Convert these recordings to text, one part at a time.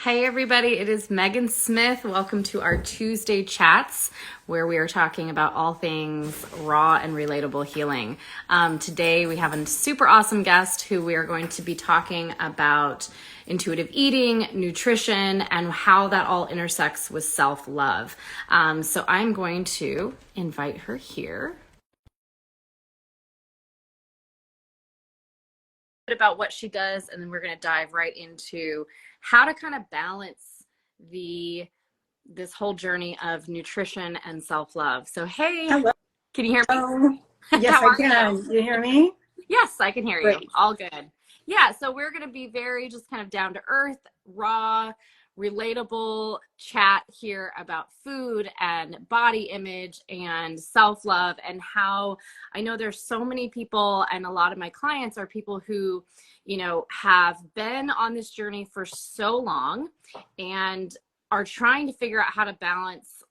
Hey everybody, it is Megan Smith. Welcome to our Tuesday chats where we are talking about all things raw and relatable healing. Today we have a super awesome guest who we are going to be talking about intuitive eating, nutrition, and how that all intersects with self-love. So I'm going to invite her here. About what she does, and then we're going to dive right into how to kind of balance this whole journey of nutrition and self-love. So hey, Hello. can you hear me? Yes, How I are can. you? You hear me? Yes, I can hear you. Great. All good. Yeah, so we're going to be very just kind of down to earth, raw, relatable chat here about food and body image and self-love, and how I know there's so many people, and a lot of my clients are people who, have been on this journey for so long and are trying to figure out how to balance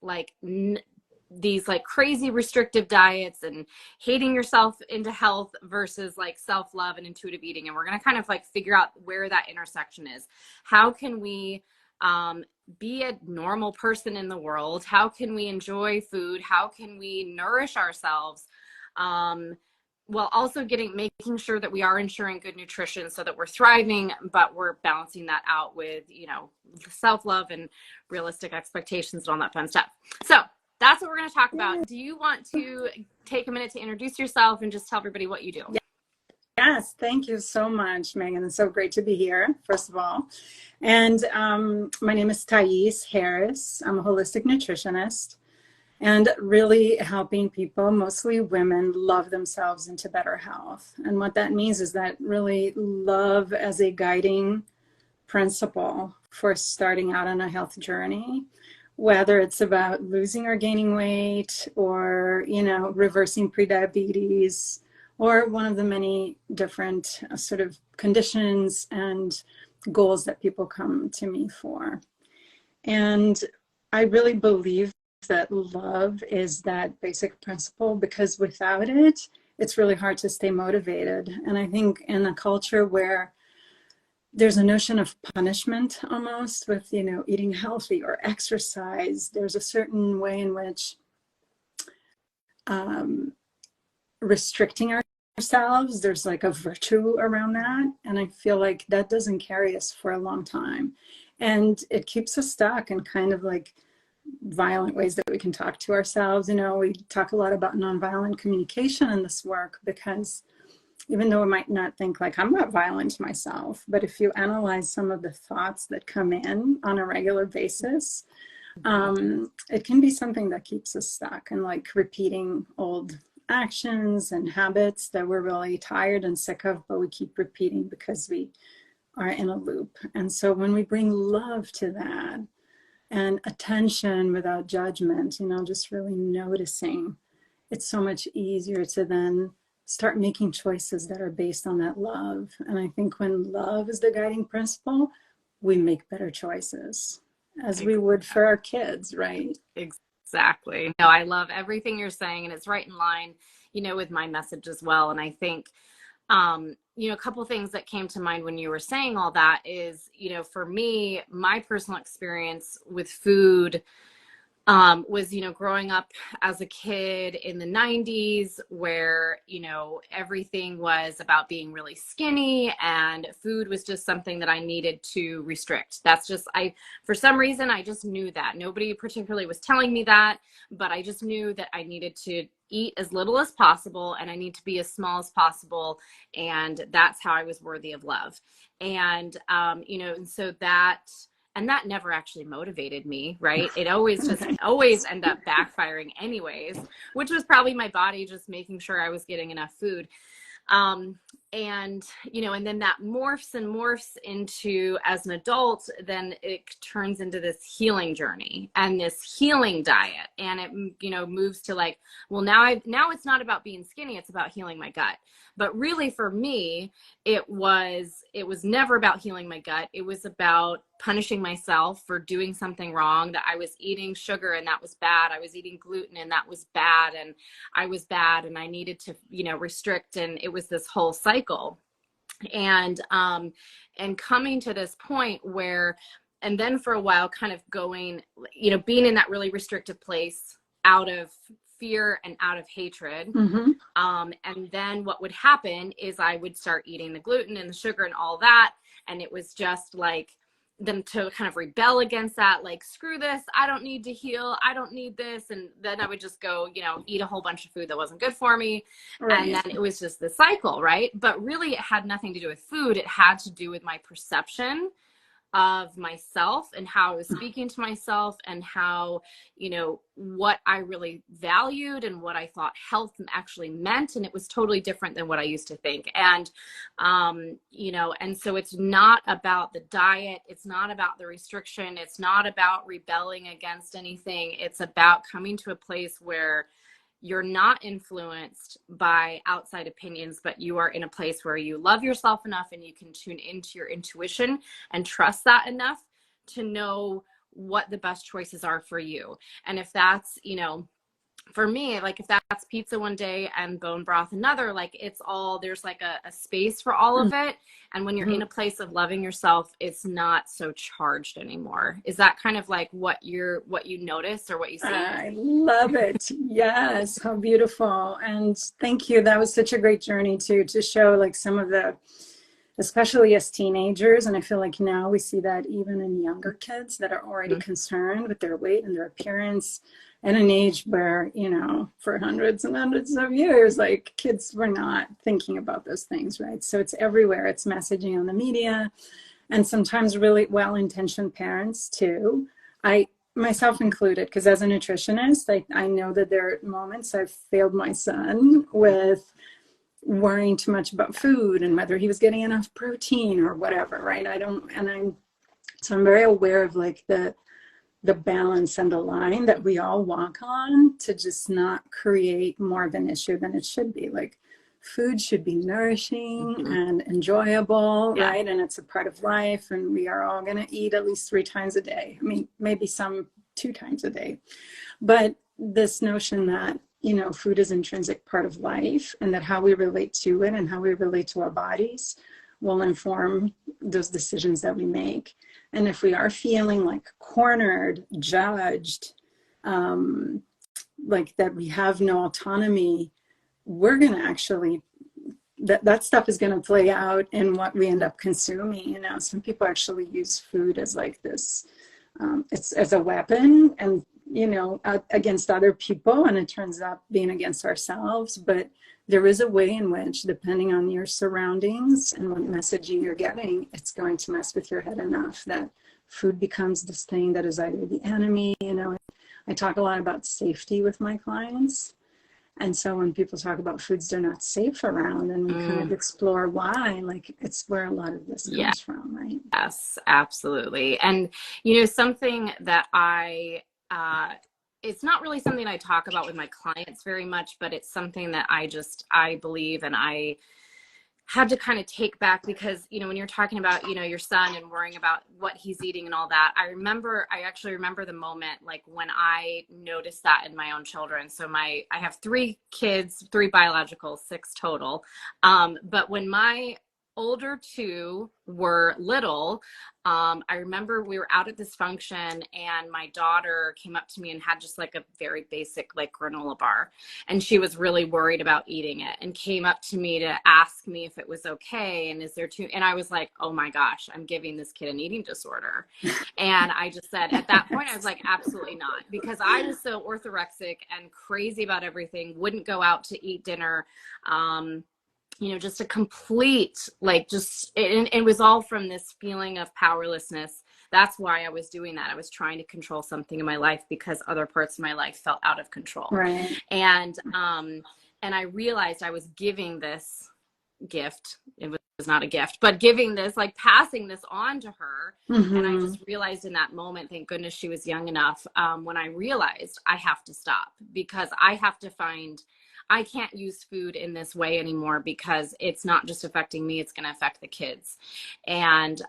these like crazy restrictive diets and hating yourself into health versus like self-love and intuitive eating. And we're going to kind of like figure out where that intersection is. How can we be a normal person in the world? How can we enjoy food? How can we nourish ourselves? While also making sure that we are ensuring good nutrition so that we're thriving, but we're balancing that out with, self-love and realistic expectations and all that fun stuff. So that's what we're going to talk about. Do you want to take a minute to introduce yourself and just tell everybody what you do? Yes, thank you so much, Megan. It's so great to be here, first of all. And my name is Thais Harris. I'm a holistic nutritionist and really helping people, mostly women, love themselves into better health. And what that means is that really love as a guiding principle for starting out on a health journey, whether it's about losing or gaining weight or, reversing prediabetes or one of the many different sort of conditions and goals that people come to me for. And I really believe that love is that basic principle, because without it, it's really hard to stay motivated. And I think in a culture where there's a notion of punishment almost with, eating healthy or exercise, there's a certain way in which restricting ourselves, there's like a virtue around that. And I feel like that doesn't carry us for a long time. And it keeps us stuck in kind of like violent ways that we can talk to ourselves. We talk a lot about nonviolent communication in this work, because even though I might not think like I'm not violent myself, but if you analyze some of the thoughts that come in on a regular basis, it can be something that keeps us stuck and like repeating old actions and habits that we're really tired and sick of, but we keep repeating because we are in a loop. And so when we bring love to that and attention without judgment, just really noticing, it's so much easier to then start making choices that are based on that love. And I think when love is the guiding principle, we make better choices, as we would for our kids, right? Exactly. No, I love everything you're saying, and it's right in line, with my message as well. And I think, a couple of things that came to mind when you were saying all that is, for me, my personal experience with food was, growing up as a kid in the 90s where, everything was about being really skinny, and food was just something that I needed to restrict. That's just, for some reason, I just knew that. Nobody particularly was telling me that, but I just knew that I needed to eat as little as possible and I need to be as small as possible. And that's how I was worthy of love. And, and so that never actually motivated me, right? It always ended up backfiring anyways, which was probably my body just making sure I was getting enough food. And then that morphs into, as an adult, then it turns into this healing journey and this healing diet. And it, moves to like, well, now it's not about being skinny, it's about healing my gut. But really for me, it was never about healing my gut. It was about punishing myself for doing something wrong, that I was eating sugar and that was bad. I was eating gluten and that was bad. And I was bad and I needed to, restrict. And it was this whole cycle. And coming to this point where and then for a while kind of going, you know, being in that really restrictive place out of fear and out of hatred. Mm-hmm. And then what would happen is I would start eating the gluten and the sugar and all that. And it was just like them to kind of rebel against that, like, screw this, I don't need to heal, I don't need this. And then I would just go, you know, eat a whole bunch of food that wasn't good for me. Right. And then it was just the cycle, right? But really it had nothing to do with food. It had to do with my perception of myself and how I was speaking to myself and how, you know, what I really valued and what I thought health actually meant. And it was totally different than what I used to think. And, you know, and so it's not about the diet. It's not about the restriction. It's not about rebelling against anything. It's about coming to a place where you're not influenced by outside opinions, but you are in a place where you love yourself enough and you can tune into your intuition and trust that enough to know what the best choices are for you. And if that's, you know, for me, like if that's pizza one day and bone broth another, like it's all, there's like a space for all of it. And when you're in a place of loving yourself, it's not so charged anymore. Is that kind of like what you notice or what you see? I love it. Yes. How beautiful. And thank you. That was such a great journey to show like some of the, especially as teenagers. And I feel like now we see that even in younger kids that are already concerned with their weight and their appearance at an age where, you know, for hundreds and hundreds of years, like kids were not thinking about those things, right? So it's everywhere. It's messaging on the media and sometimes really well-intentioned parents too. I myself included, because as a nutritionist, I know that there are moments I've failed my son with worrying too much about food and whether he was getting enough protein or whatever, right? So I'm very aware of like the balance and the line that we all walk on to just not create more of an issue than it should be. Like food should be nourishing and enjoyable, right? And it's a part of life, and we are all going to eat at least 3 times a day. I mean, maybe some 2 times a day. But this notion that, you know, food is an intrinsic part of life and that how we relate to it and how we relate to our bodies will inform those decisions that we make. And if we are feeling like cornered, judged, like that we have no autonomy, we're going to actually, that stuff is going to play out in what we end up consuming. You know, some people actually use food as like this, it's as a weapon and, you know, against other people, and it turns out being against ourselves. But there is a way in which, depending on your surroundings and what messaging you're getting, it's going to mess with your head enough that food becomes this thing that is either the enemy. You know, I talk a lot about safety with my clients. And so when people talk about foods they're not safe around, and we kind of explore why, like it's where a lot of this comes from, right? Yes, absolutely. And, you know, something that it's not really something I talk about with my clients very much, but it's something that I believe and I had to kind of take back because, you know, when you're talking about, you know, your son and worrying about what he's eating and all that, I actually remember the moment, like when I noticed that in my own children. So I have 3 kids, 3 biological, 6 total. But when my older 2 were little, I remember we were out at this function and my daughter came up to me and had just like a very basic like granola bar, and she was really worried about eating it and came up to me to ask me if it was okay and and I was like, oh my gosh, I'm giving this kid an eating disorder. And I just said at that point, I was like, absolutely not, because I was so orthorexic and crazy about everything, wouldn't go out to eat dinner, you know, just a complete, like, just, it was all from this feeling of powerlessness. That's why I was doing that. I was trying to control something in my life because other parts of my life felt out of control. Right. And I realized I was giving this gift. It was not a gift, but giving this, like passing this on to her. And I just realized in that moment, thank goodness she was young enough, when I realized I have to stop, because I can't use food in this way anymore, because it's not just affecting me, it's going to affect the kids. And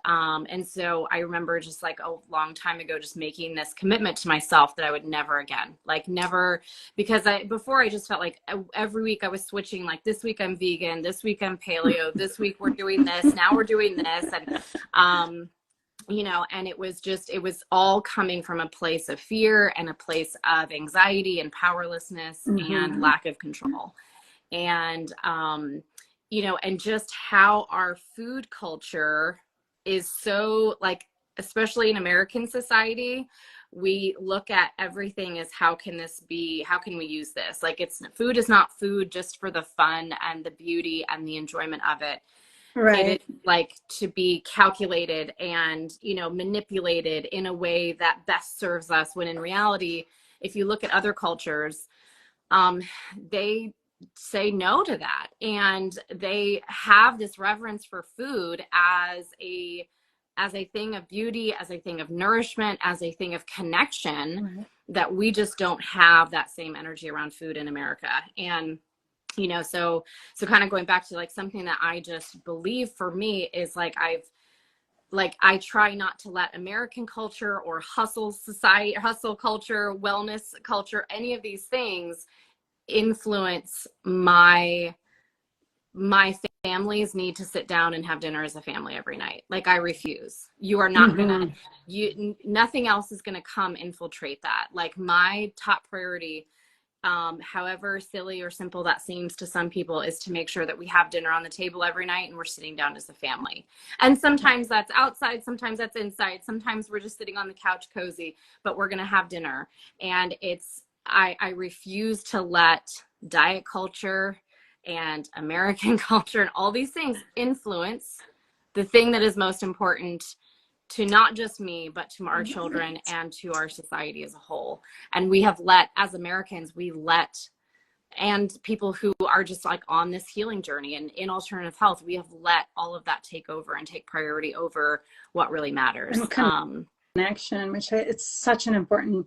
so I remember just like a long time ago, just making this commitment to myself that I would never again, like never, because before I just felt like every week I was switching, like this week I'm vegan, this week I'm paleo, this week we're doing this, now we're doing this. and it was all coming from a place of fear and a place of anxiety and powerlessness and Mm-hmm. lack of control. And, and just how our food culture is so, like, especially in American society, we look at everything as how can we use this? Like, food is not food just for the fun and the beauty and the enjoyment of it. It is Right. like to be calculated and, manipulated in a way that best serves us, when in reality, if you look at other cultures, um, they say no to that, and they have this reverence for food as a thing of beauty, as a thing of nourishment, as a thing of connection, Right. that we just don't have that same energy around food in America. And so kind of going back to like something that I just believe for me is like I try not to let American culture or hustle culture, wellness culture, any of these things influence my family's need to sit down and have dinner as a family every night. Like, I refuse. You are not gonna, Mm-hmm. nothing else is gonna come infiltrate that. Like, my top priority, however silly or simple that seems to some people, is to make sure that we have dinner on the table every night and we're sitting down as a family. And sometimes that's outside, sometimes that's inside, sometimes we're just sitting on the couch cozy, but we're gonna have dinner. And I refuse to let diet culture and American culture and all these things influence the thing that is most important to not just me, but to our children and to our society as a whole. And we have as Americans, and people who are just like on this healing journey and in alternative health, we have let all of that take over and take priority over what really matters. And connection, it's such an important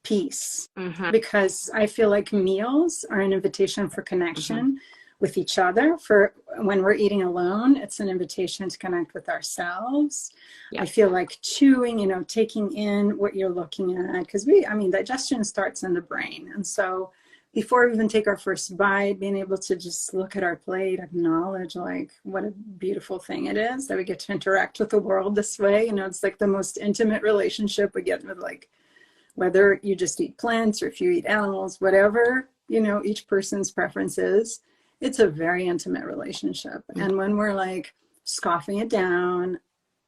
piece, Mm-hmm. because I feel like meals are an invitation for Mm-hmm. connection with each other. For when we're eating alone, it's an invitation to connect with ourselves. I Yep. feel like chewing, taking in what you're looking at, because digestion starts in the brain. And so before we even take our first bite, being able to just look at our plate, acknowledge like what a beautiful thing it is that we get to interact with the world this way. It's like the most intimate relationship we get with, like, whether you just eat plants or if you eat animals, whatever, each person's preference is, it's a very intimate relationship. And when we're like scoffing it down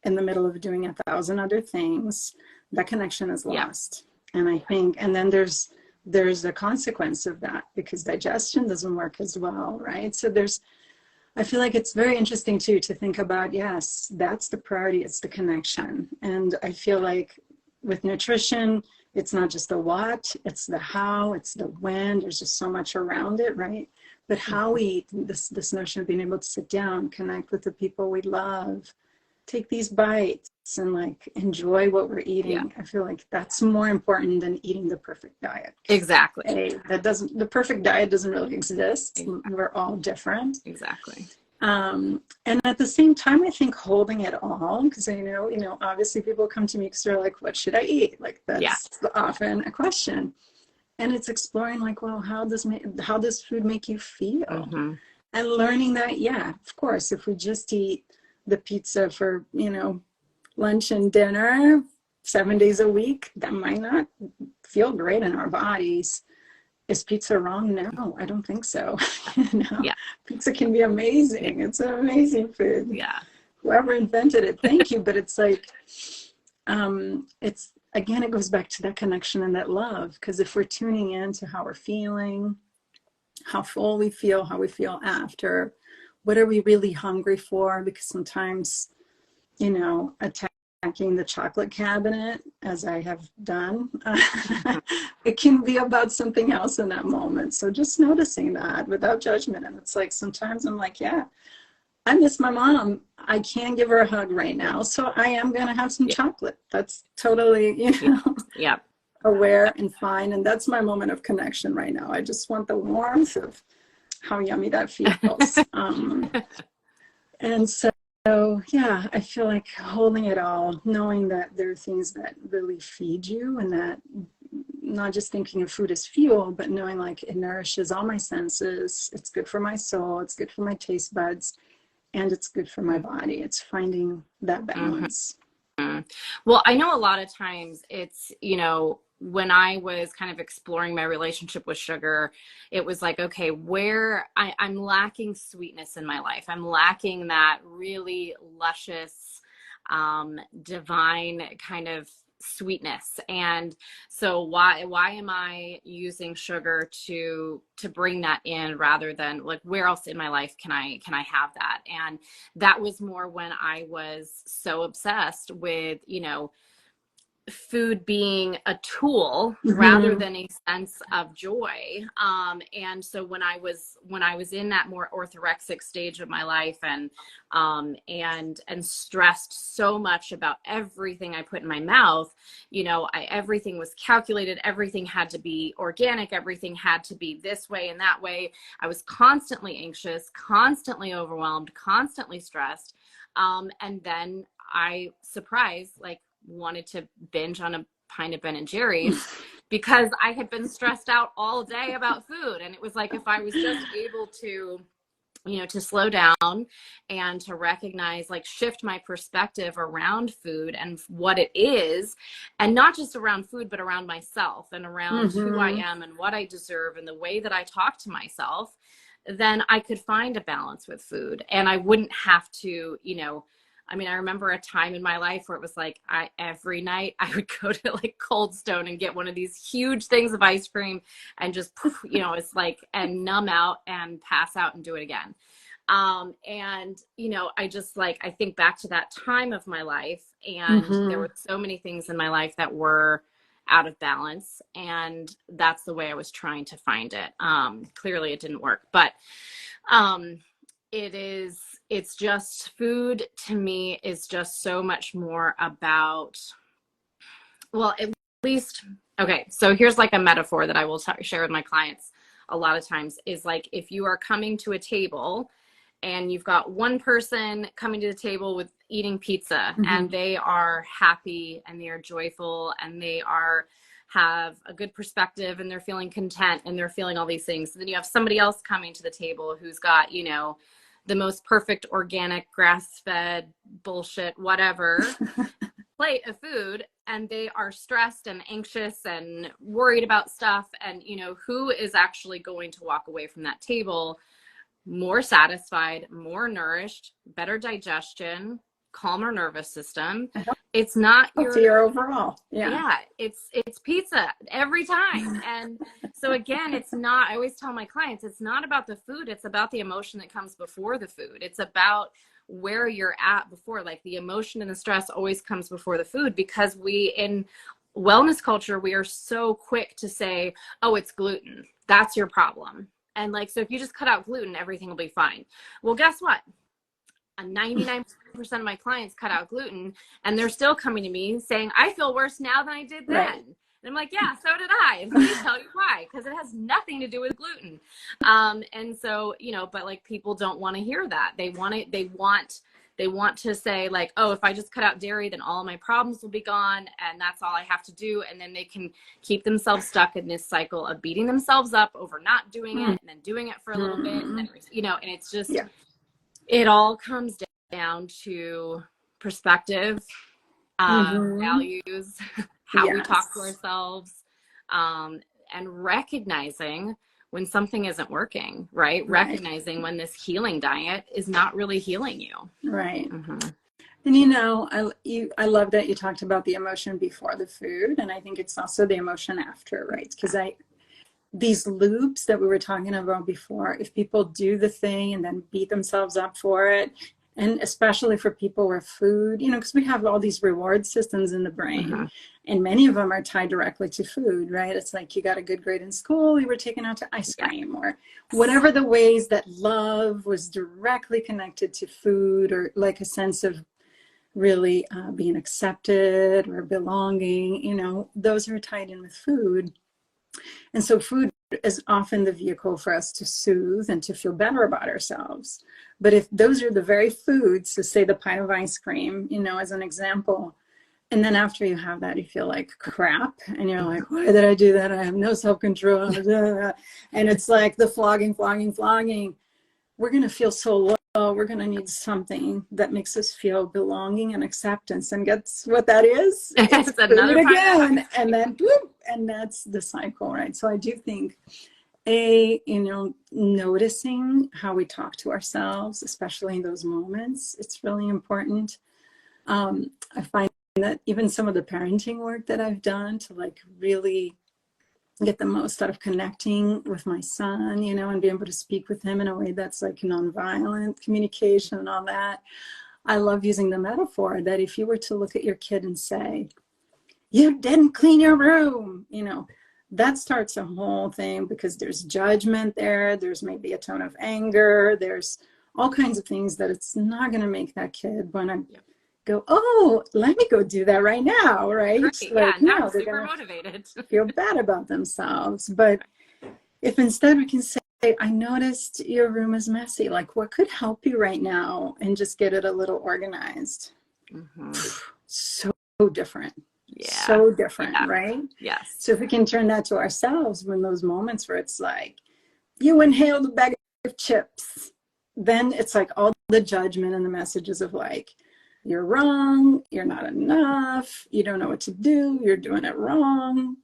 in the middle of doing 1,000 other things, that connection is Yep. lost. And I think, and then there's a consequence of that, because digestion doesn't work as well, right? So I feel like it's very interesting too to think about, yes, that's the priority, it's the connection. And I feel like with nutrition, it's not just the what, it's the how, it's the when. There's just so much around it, right? But how we eat, this notion of being able to sit down, connect with the people we love, take these bites and like enjoy what we're eating. Yeah. I feel like that's more important than eating the perfect diet. Exactly. The perfect diet doesn't really exist. Exactly. We're all different. Exactly. And at the same time, I think holding it all, because obviously people come to me because they're like, what should I eat? Like, that's often a question. And it's exploring like, well, how does food make you feel? Mm-hmm. And learning that, yeah, of course, if we just eat the pizza for, lunch and dinner 7 days a week, that might not feel great in our bodies. Is pizza wrong? No, I don't think so. Yeah. Pizza can be amazing. It's an amazing food. Yeah. Whoever invented it, thank you. But it's like, it goes back to that connection and that love. Because if we're tuning in to how we're feeling, how full we feel, how we feel after, what are we really hungry for? Because sometimes, attacking the chocolate cabinet, as I have done, it can be about something else in that moment. So just noticing that without judgment. And it's like, sometimes I'm like, yeah, I miss my mom. I can't give her a hug right now. So I am going to have some chocolate. That's totally, Yeah. aware and fine. And that's my moment of connection right now. I just want the warmth of how yummy that feels. And so, yeah, I feel like holding it all, knowing that there are things that really feed you, and that not just thinking of food as fuel, but knowing like it nourishes all my senses. It's good for my soul. It's good for my taste buds, and it's good for my body. It's finding that balance. Well, I know a lot of times it's, when I was kind of exploring my relationship with sugar, it was like, okay, I'm lacking sweetness in my life. I'm lacking that really luscious, divine kind of sweetness. And so why am I using sugar to bring that in, rather than like, where else in my life can I have that? And that was more when I was so obsessed with, food being a tool rather Mm-hmm. than a sense of joy. And so when I was in that more orthorexic stage of my life, and stressed so much about everything I put in my mouth, everything was calculated, everything had to be organic, everything had to be this way and that way. I was constantly anxious, constantly overwhelmed, constantly stressed. And then like, wanted to binge on a pint of Ben and Jerry's because I had been stressed out all day about food. And it was like, if I was just able to slow down and to recognize, like, shift my perspective around food and what it is, and not just around food, but around myself and around who I Mm-hmm. am and what I deserve and the way that I talk to myself, then I could find a balance with food. And I wouldn't have to, I remember a time in my life where it was like, every night I would go to like Cold Stone and get one of these huge things of ice cream and just, it's like, and numb out and pass out and do it again. And, I just like, I think back to that time of my life, and there Mm-hmm. were so many things in my life that were out of balance. And that's the way I was trying to find it. Clearly it didn't work, but, um, it's just, food to me is just so much more about, well, at least, okay, so here's like a metaphor that I will share with my clients a lot of times, is like, if you are coming to a table and you've got one person coming to the table with eating pizza, Mm-hmm. and they are happy and they are joyful and they have a good perspective and they're feeling content and they're feeling all these things. And then you have somebody else coming to the table who's got, the most perfect organic grass-fed bullshit, whatever, plate of food, and they are stressed and anxious and worried about stuff. And, who is actually going to walk away from that table more satisfied, more nourished, better digestion, calmer nervous system? It's not your, Healthier overall. Yeah. yeah, it's pizza every time. And so again, it's not, I always tell my clients, it's not about the food, it's about the emotion that comes before the food. It's about where you're at before. Like, the emotion and the stress always comes before the food, because in wellness culture, we are so quick to say, oh, it's gluten, that's your problem. And like, so if you just cut out gluten, everything will be fine. Well, guess what? 99% of my clients cut out gluten, and they're still coming to me saying, I feel worse now than I did then. Right. And I'm like, yeah, so did I. And let me tell you why, because it has nothing to do with gluten. And so, but like, people don't want to hear that. They want to say like, oh, if I just cut out dairy, then all my problems will be gone. And that's all I have to do. And then they can keep themselves stuck in this cycle of beating themselves up over not doing it, and then doing it for a little bit. And then, and it's just, Yeah. it all comes down to perspective, Mm-hmm. values, how we talk to Yes. ourselves, and recognizing when something isn't working, right? Right. Recognizing when this healing diet is not really healing you. Right. Mm-hmm. And I love that you talked about the emotion before the food, and I think it's also the emotion after, right? Because these loops that we were talking about before, if people do the thing and then beat themselves up for it, and especially for people with food, because we have all these reward systems in the brain, Mm-hmm. and many of them are tied directly to food, right? It's like, you got a good grade in school, you were taken out to ice Yeah. cream, or whatever the ways that love was directly connected to food, or like a sense of really being accepted or belonging, those are tied in with food. And so food is often the vehicle for us to soothe and to feel better about ourselves. But if those are the very foods, so say the pint of ice cream, as an example, and then after you have that, you feel like crap, and you're like, why did I do that? I have no self-control. And it's like the flogging. We're going to feel so low oh, we're going to need something that makes us feel belonging and acceptance. And guess what that is? It's It's food another again. And then, whoop, and that's the cycle, right? So I do think noticing how we talk to ourselves, especially in those moments, it's really important. I find that even some of the parenting work that I've done to like really get the most out of connecting with my son, and be able to speak with him in a way that's like nonviolent communication and all that. I love using the metaphor that if you were to look at your kid and say, you didn't clean your room, that starts a whole thing, because there's judgment there. There's maybe a tone of anger. There's all kinds of things that it's not going to make that kid want to go, oh, let me go do that right now, right? Great. Like, Yeah, now no, I'm they're super going motivated. to feel bad about themselves. But if instead we can say, I noticed your room is messy, like what could help you right now, and just get it a little organized. Mm-hmm. So different. Yeah. So different, Yeah. right? Yes. So if we can turn that to ourselves, when those moments where it's like, you inhaled a bag of chips, then it's like all the judgment and the messages of like, you're wrong, you're not enough, you don't know what to do, you're doing it wrong.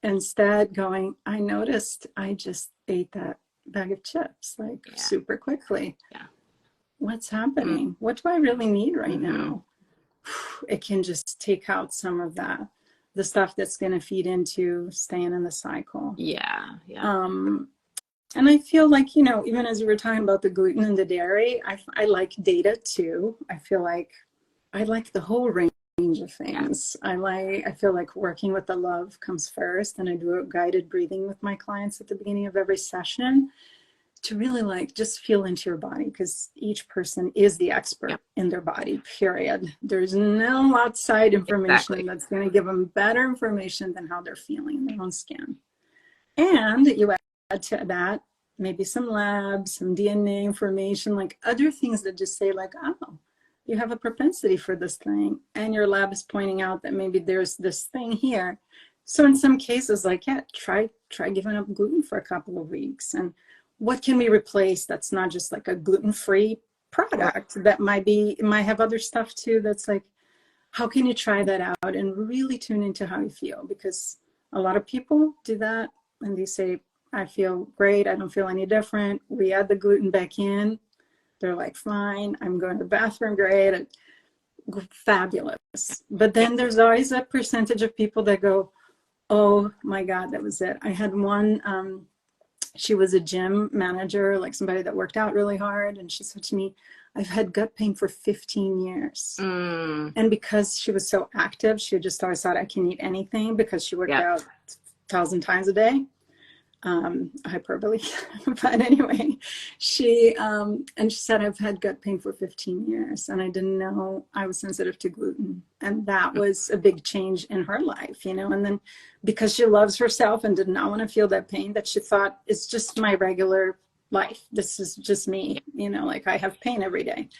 Instead going, I noticed I just ate that bag of chips like super quickly. Yeah. What's happening? Mm-hmm. What do I really need right mm-hmm. now? It can just take out some of that, the stuff that's going to feed into staying in the cycle. Yeah. And I feel like, even as we were talking about the gluten and the dairy, I like data too. I feel like I like the whole range of things. Yeah. I feel like working with the love comes first, and I do a guided breathing with my clients at the beginning of every session to really like just feel into your body, because each person is the expert in their body, period. There's no outside information that's going to give them better information than how they're feeling in their own skin. And you add to that maybe some labs, some DNA information, like other things that just say like, oh, you have a propensity for this thing, and your lab is pointing out that maybe there's this thing here. So in some cases, like, try giving up gluten for a couple of weeks. And what can we replace that's not just like a gluten-free product that might have other stuff too, that's like, how can you try that out and really tune into how you feel? Because a lot of people do that and they say, I feel great, I don't feel any different. We add the gluten back in, they're like, fine, I'm going to the bathroom, great, fabulous. But then there's always a percentage of people that go, oh my God, that was it. I had one, she was a gym manager, like somebody that worked out really hard. And she said to me, I've had gut pain for 15 years. And because she was so active, she just always thought I can eat anything, because she worked out 1,000 times a day. Hyperbole. But anyway, she said, I've had gut pain for 15 years and I didn't know I was sensitive to gluten. And that was a big change in her life, and then because she loves herself and did not want to feel that pain, that she thought it's just my regular life. This is just me, like I have pain every day.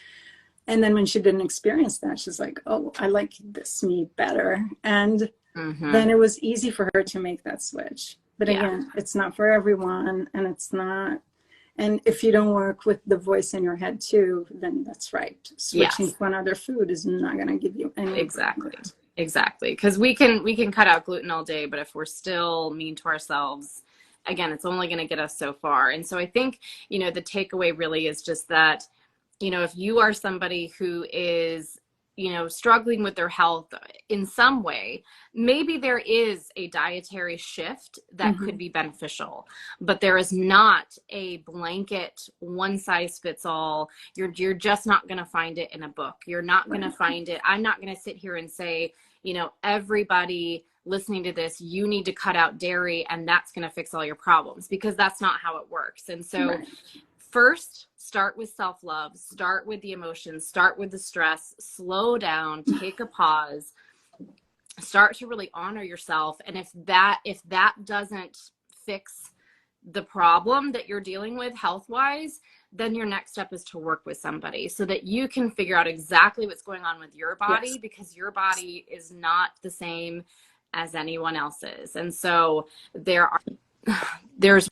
And then when she didn't experience that, she's like, oh, I like this me better. And then it was easy for her to make that switch. But again, it's not for everyone, and it's not. And if you don't work with the voice in your head too, then that's right. Switching to another food is not going to give you any. Exactly. Because we can cut out gluten all day, but if we're still mean to ourselves, again, it's only going to get us so far. And so I think, the takeaway really is just that, if you are somebody who is, struggling with their health in some way, maybe there is a dietary shift that could be beneficial, but there is not a blanket one size fits all. You're just not going to find it in a book. You're not going to find it. I'm not going to sit here and say, everybody listening to this, you need to cut out dairy and that's going to fix all your problems, because that's not how it works. And so first, start with self-love, start with the emotions, start with the stress, slow down, take a pause, start to really honor yourself. And if that doesn't fix the problem that you're dealing with health-wise, then your next step is to work with somebody so that you can figure out exactly what's going on with your body, because your body is not the same as anyone else's. And so there's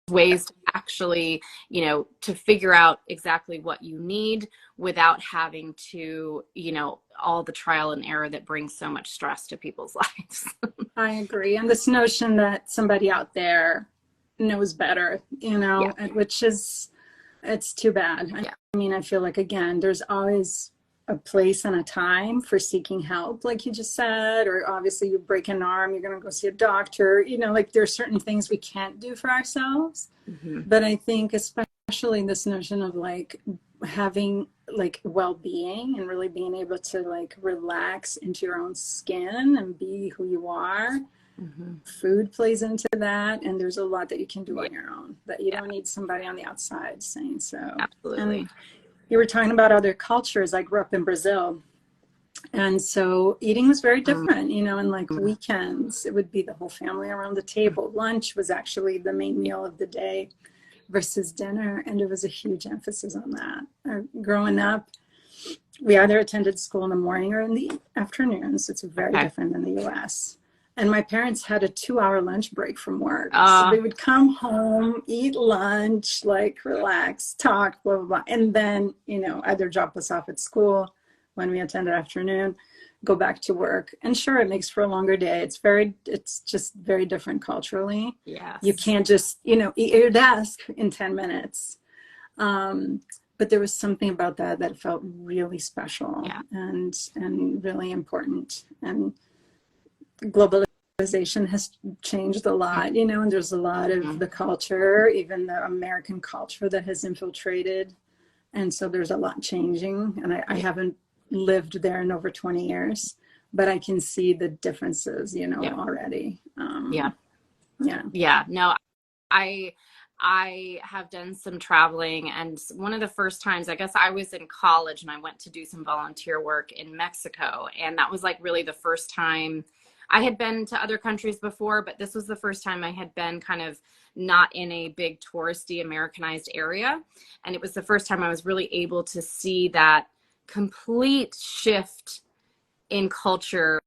ways to actually, you know, to figure out exactly what you need without having to, you know, all the trial and error that brings so much stress to people's lives. I agree. And this notion that somebody out there knows better, you Yeah. know, which is, it's too bad. Yeah. I mean, I feel like, again, there's always a place and a time for seeking help, like you just said, or obviously you break an arm, you're going to go see a doctor, you know, like there's certain things we can't do for ourselves. Mm-hmm. But I think especially this notion of like having like well-being and really being able to like relax into your own skin and be who you are. Mm-hmm. Food plays into that, and there's a lot that you can do Yeah. on your own that you Yeah. don't need somebody on the outside saying so. Absolutely. And you were talking about other cultures. I grew up in Brazil, and so eating was very different, you know, and like weekends, it would be the whole family around the table. Lunch was actually the main meal of the day versus dinner, and there was a huge emphasis on that. Growing up, we either attended school in the morning or in the afternoons. It's very different in the US. And my parents had a 2-hour lunch break from work. So they would come home, eat lunch, like relax, talk, blah, blah, blah. And then, you know, either drop us off at school when we attended afternoon, go back to work. And sure, it makes for a longer day. It's just very different culturally. Yes. You can't just, you know, eat at your desk in 10 minutes. But there was something about that that felt really special and really important. And globalization has changed a lot, you know, and there's a lot of the culture, even the American culture, that has infiltrated. And so there's a lot changing. And I haven't lived there in over 20 years, but I can see the differences, you know, already. Yeah. No, I have done some traveling, and one of the first times, I guess I was in college and I went to do some volunteer work in Mexico. And that was like really the first time. I had been to other countries before, but this was the first time I had been kind of not in a big touristy Americanized area. And it was the first time I was really able to see that complete shift in culture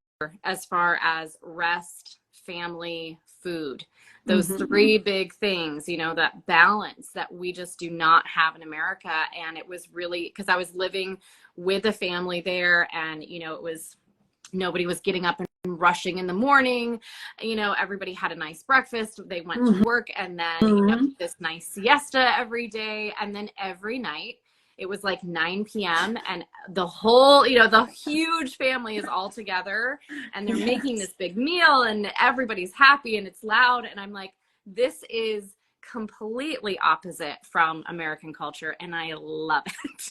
as far as rest, family, food. Those three big things, you know, that balance that we just do not have in America. And it was really because I was living with a family there, and, you know, it was nobody was getting up and rushing in the morning. You know, everybody had a nice breakfast. They went to work, and then, you know, this nice siesta every day. And then every night it was like 9 p.m. and the whole, you know, the huge family is all together, and they're making this big meal, and everybody's happy and it's loud. And I'm like, this is completely opposite from American culture, and I love it.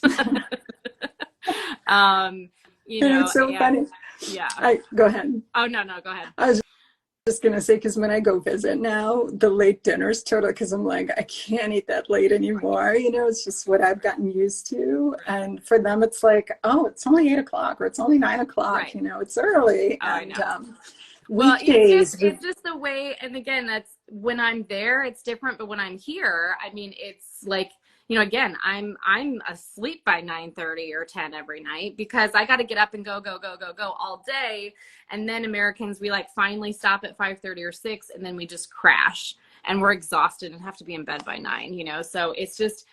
You know, it's so funny. Yeah. Go ahead. Oh, no, go ahead. I was just going to say, because when I go visit now, the late dinner's total, because I'm like, I can't eat that late anymore. You know, it's just what I've gotten used to. And for them, it's like, oh, it's only 8 o'clock or it's only 9 o'clock. Right. You know, it's early. Oh, and I know. Well, weekdays. it's just the way. And again, that's when I'm there, it's different. But when I'm here, I mean, it's like, you know, again, I'm asleep by 9:30 or 10 every night because I got to get up and go all day. And then Americans, we like finally stop at 5:30 or 6, and then we just crash and we're exhausted and have to be in bed by 9, you know? So it's just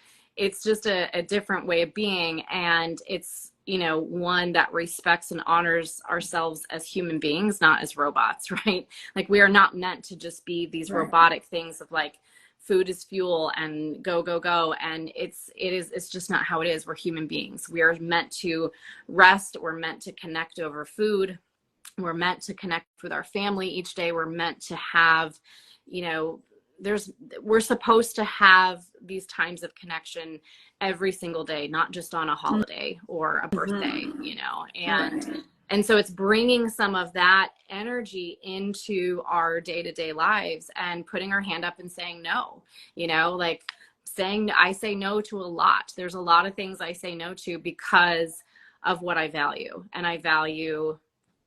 a different way of being. And it's, you know, one that respects and honors ourselves as human beings, not as robots, right? Like we are not meant to just be these robotic things of like, food is fuel and go. And it's just not how it is. We're human beings. We are meant to rest. We're meant to connect over food. We're meant to connect with our family each day. We're meant to have, you know, we're supposed to have these times of connection every single day, not just on a holiday or a birthday, you know, and so it's bringing some of that energy into our day-to-day lives and putting our hand up and saying no, you know, like I say no to a lot. There's a lot of things I say no to because of what I value. And I value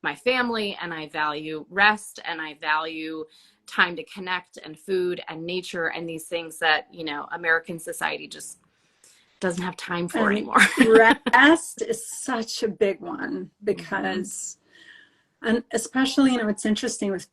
my family, and I value rest, and I value time to connect, and food and nature, and these things that, you know, American society just doesn't have time for anymore. Rest is such a big one because And especially, it's interesting with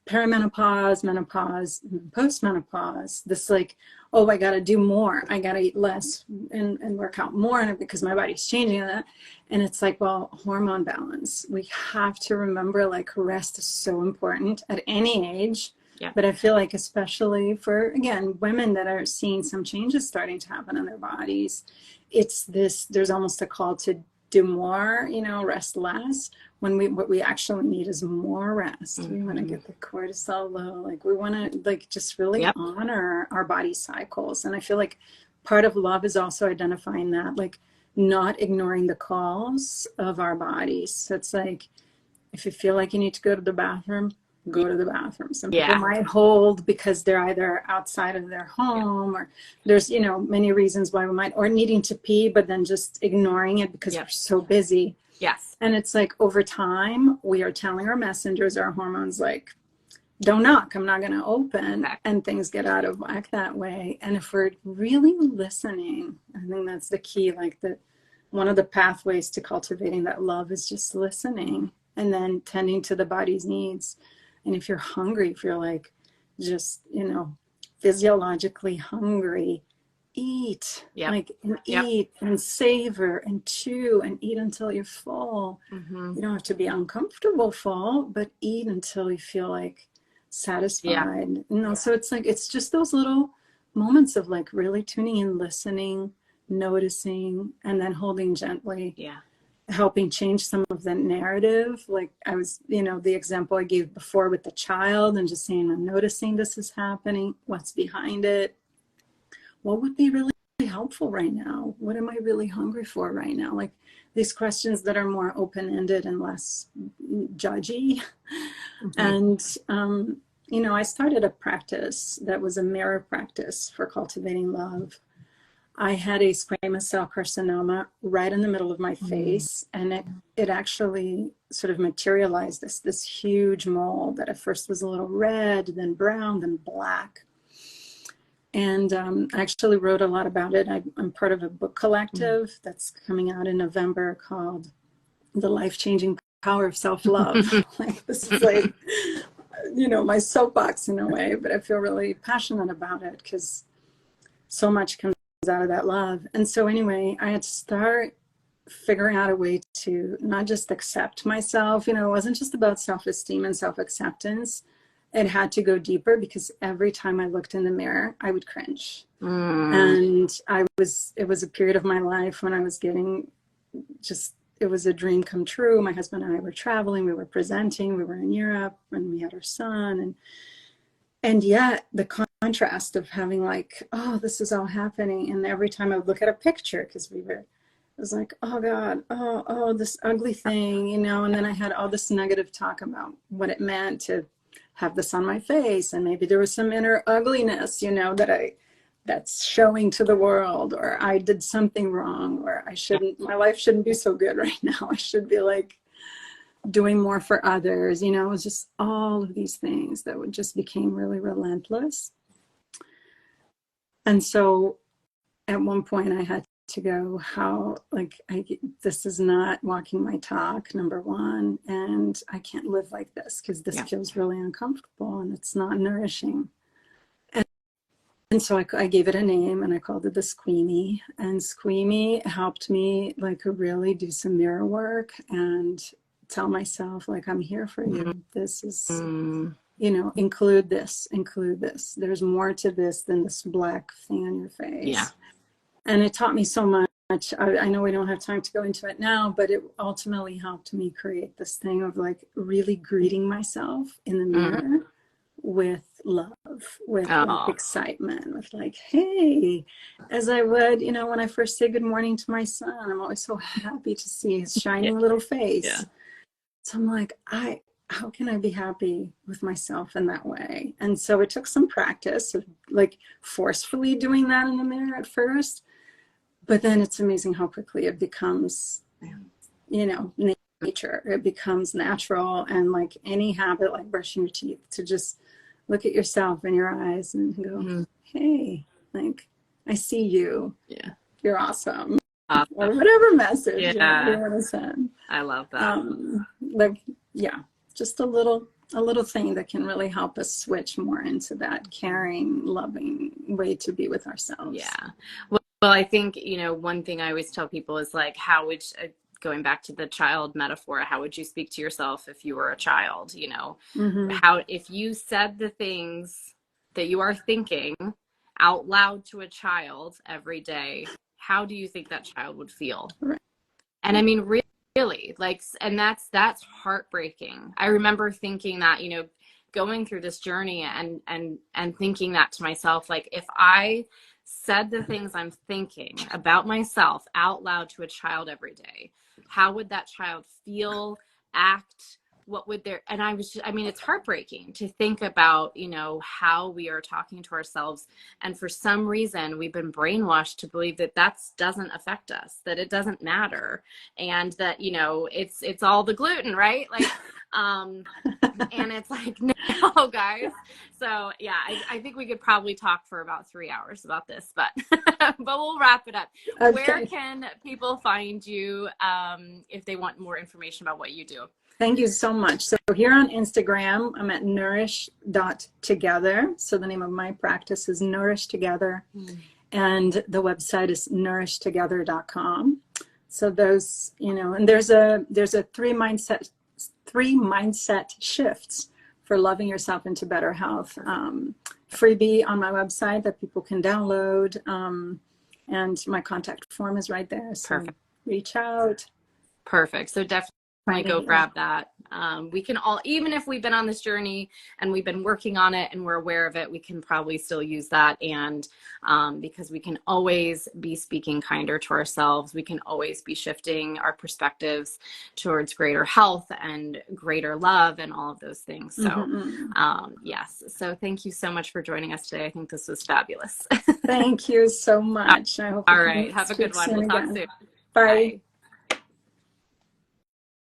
perimenopause, menopause, postmenopause, this like, oh, I got to do more. I got to eat less and work out more because my body's changing that. And it's like, well, hormone balance. We have to remember like rest is so important at any age. Yeah. But I feel like especially for, again, women that are seeing some changes starting to happen in their bodies, it's this, there's almost a call to do more, rest less, when what we actually need is more rest. We want to get the cortisol low. Like we want to like just really honor our body cycles. And I feel like part of love is also identifying that, like not ignoring the calls of our bodies. So it's like, if you feel like you need to go to the bathroom, go to the bathroom. Some people might hold because they're either outside of their home or there's, many reasons why we might, or needing to pee, but then just ignoring it because we're so busy. Yes. And it's like over time, we are telling our messengers, our hormones, like, don't knock, I'm not going to open. And things get out of whack that way. And if we're really listening, I think that's the key, like one of the pathways to cultivating that love is just listening and then tending to the body's needs. And if you're hungry, if you're like just, physiologically hungry, eat, like and eat and savor and chew and eat until you're full. You don't have to be uncomfortable full, but eat until you feel like satisfied. So it's like, it's just those little moments of like really tuning in, listening, noticing, and then holding gently. Helping change some of the narrative. Like I was, the example I gave before with the child and just saying, I'm noticing this is happening. What's behind it? What would be really helpful right now? What am I really hungry for right now? Like these questions that are more open-ended and less judgy. And, I started a practice that was a mirror practice for cultivating love. I had a squamous cell carcinoma right in the middle of my face, and it actually sort of materialized this huge mole that at first was a little red, then brown, then black. And I actually wrote a lot about it. I'm part of a book collective that's coming out in November called The Life-Changing Power of Self-Love. Like this is like, my soapbox in a way, but I feel really passionate about it because so much comes out of that love. And so anyway, I had to start figuring out a way to not just accept myself. It wasn't just about self-esteem and self-acceptance. It had to go deeper because every time I looked in the mirror, I would cringe. And it was a period of my life when I was getting it was a dream come true. My husband and I were traveling, we were presenting, we were in Europe, and we had our son. And yet the contrast of having like, oh, this is all happening. And every time I would look at a picture, because it was like, oh God, oh, this ugly thing, and then I had all this negative talk about what it meant to have this on my face. And maybe there was some inner ugliness, that's showing to the world, or I did something wrong, or my life shouldn't be so good right now. I should be like doing more for others. It was just all of these things that just became really relentless. And so at one point I had to go, this is not walking my talk, number one, and I can't live like this because this feels really uncomfortable and it's not nourishing. And so I gave it a name and I called it the Squeamy. And Squeamy helped me like really do some mirror work and tell myself, like, I'm here for you. This is, include this. There's more to this than this black thing on your face. And it taught me so much. I know we don't have time to go into it now, but it ultimately helped me create this thing of like really greeting myself in the mirror with love, with like excitement, with like, hey, as I would, when I first say good morning to my son, I'm always so happy to see his shining little face. So I'm like, how can I be happy with myself in that way? And so it took some practice of like forcefully doing that in the mirror at first, but then it's amazing how quickly it becomes, nature. It becomes natural, and like any habit, like brushing your teeth, to just look at yourself in your eyes and go, hey, like, I see you. You're awesome. Or whatever message you want to send. I love that. just a little thing that can really help us switch more into that caring, loving way to be with ourselves. Yeah. Well, I think, one thing I always tell people is like, how would, going back to the child metaphor, how would you speak to yourself if you were a child? How, if you said the things that you are thinking out loud to a child every day, how do you think that child would feel? Right. And I mean, really, like, and that's heartbreaking. I remember thinking that, going through this journey and thinking that to myself, like, if I said the things I'm thinking about myself out loud to a child every day, how would that child feel, act? What would their, and I mean, it's heartbreaking to think about, how we are talking to ourselves. And for some reason, we've been brainwashed to believe that doesn't affect us, that it doesn't matter. And that, it's all the gluten, right? Like, and it's like, no, guys. So yeah, I think we could probably talk for about 3 hours about this, but but we'll wrap it up. Okay. Where can people find you if they want more information about what you do? Thank you so much. So here on Instagram, I'm at nourish.together. So the name of my practice is Nourish Together. And the website is nourishtogether.com. So those, and there's a three mindset shifts for loving yourself into better health. Freebie on my website that people can download. And my contact form is right there. So Perfect. Reach out. Perfect. So definitely go grab that. We can all, even if we've been on this journey and we've been working on it and we're aware of it, we can probably still use that. And because we can always be speaking kinder to ourselves, we can always be shifting our perspectives towards greater health and greater love and all of those things. So yes. So thank you so much for joining us today. I think this was fabulous. Thank you so much. I hope all right. Have a good one. We'll talk soon. Bye.